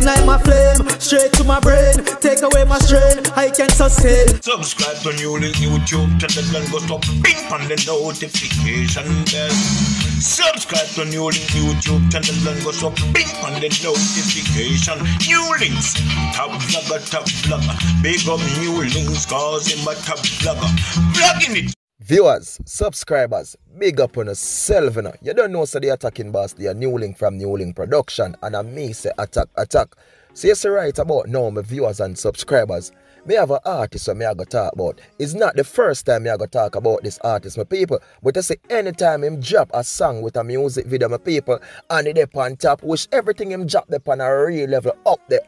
ignite my flame, straight to my brain, take away my strain, I can sustain. Subscribe to New Link YouTube channel and go to ping on the notification bell. Subscribe to New Link YouTube channel and go to ping on the notification. New Links, top vlogger. Big up New Links, cause him a top vlogger. Vlogging it. Viewers, subscribers, big up on yourself. You don't know, so the attacking boss, they are New Link from New Link Production, and I me say attack. So you say right about now, my viewers and subscribers, me have an artist where me I go talk about. It's not the first time me I go talk about this artist, my people, but I say anytime him drop a song with a music video, my people, and it up on top, which everything him drop up on a real level, up there,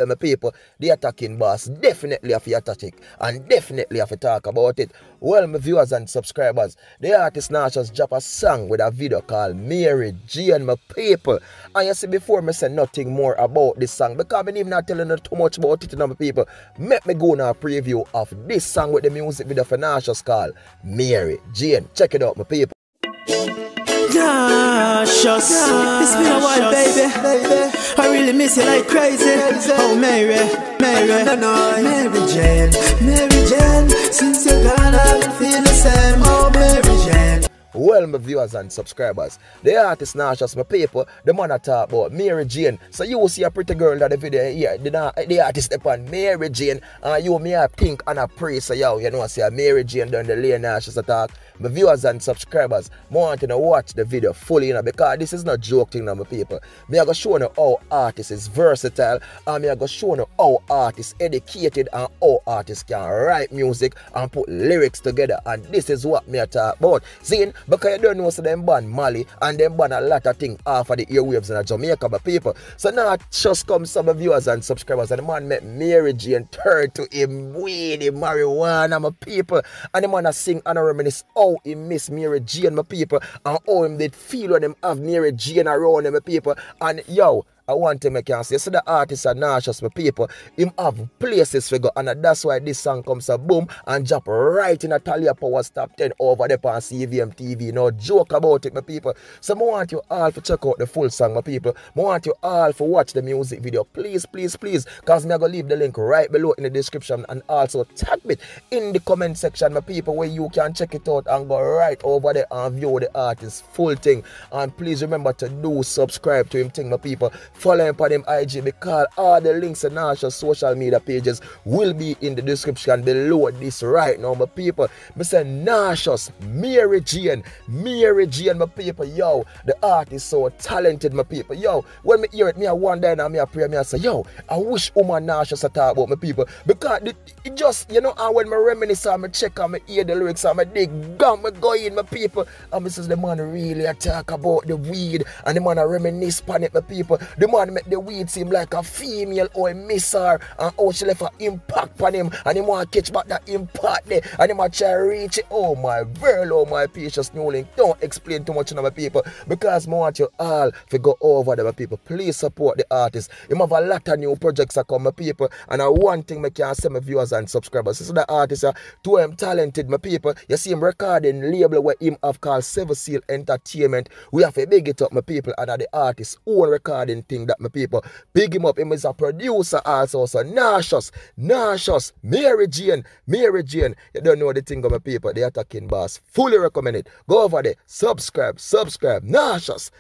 my people, the attacking boss definitely have to attack it, and definitely have to talk about it. Well, my viewers and subscribers, the artist now just drop a song with a video called Mary Jane, my people. And you see, before me say nothing more about this song, because I'm even not telling you too much about it, my people, let me go now a preview of this song with the music video for Nacious called Mary Jane. Check it out, my people. Nacious, it's been a while, baby. I really miss you like crazy. Oh, Mary Jane, since you're gone, I don't feel the same. Oh, Mary Jane. Well, my viewers and subscribers, the artist Nacious, my people, the man I talk about, Mary Jane. So you will see a pretty girl that the video here, the artist upon Mary Jane, and you may think and I pray, so you know, see a Mary Jane down the lane Nacious attack. My viewers and subscribers, I want you to watch the video fully, because this is not joke thing now, my people. Me I go show you how artist is versatile, and me I go show you how artist educated, and how artists can write music and put lyrics together, and this is what me I talk about. See, because you don't know, so them ban Mali and them ban a lot of things off of the airwaves in Jamaica, my people. So now just come some viewers and subscribers, and the man met Mary Jane turn to him weed marijuana, my people, and the man a sing and a reminisce how he miss Mary Jane, my people, and how him did feel when them have Mary Jane around them, my people. And yo, I want to make you see, so the artists are Nacious, my people, him have places to go, and that's why this song comes a boom and drop right in a Talia Powers top 10 over there on CVM TV. No joke about it, my people. So I want you all to check out the full song, my people. I want you all to watch the music video, please, because I'm going to leave the link right below in the description, and also tag me in the comment section, my people, where you can check it out and go right over there and view the artist's full thing. And please remember to do subscribe to him thing, my people. Follow him on him IG, because all the links to Nacious social media pages will be in the description below this right now, my people. I say Nacious, Mary Jane, my people. Yo, the art is so talented, my people. Yo, when me hear it, me I wonder and me I pray, me I say, yo, I wish woman Nacious to talk about, my people, because it just, you know, and when me reminisce and me check and me hear the lyrics and me dig down, me go in, my people, and me says the man really talk about the weed, and the man I reminisce on it, my people. The man make the weed seem like a female or a miss her, and how she left an impact on him, and he want to catch back that impact there, and he want to try to reach it. Oh my girl, oh my precious New Link, don't explain too much to my people, because I want you all to go over there, my people. Please support the artist. He have a lot of new projects that come, my people, and one thing I can say, my viewers and subscribers, this is the artist, to him talented, my people. You see him recording label where him have called Seven Seal Entertainment. We have to big it up, my people, and the artist's own recording thing that my people big him up. Him is a producer also. So Nacious, Mary Jane. You don't know the thing of my people, the attacking boss. Fully recommend it. Go over there, subscribe. Nacious.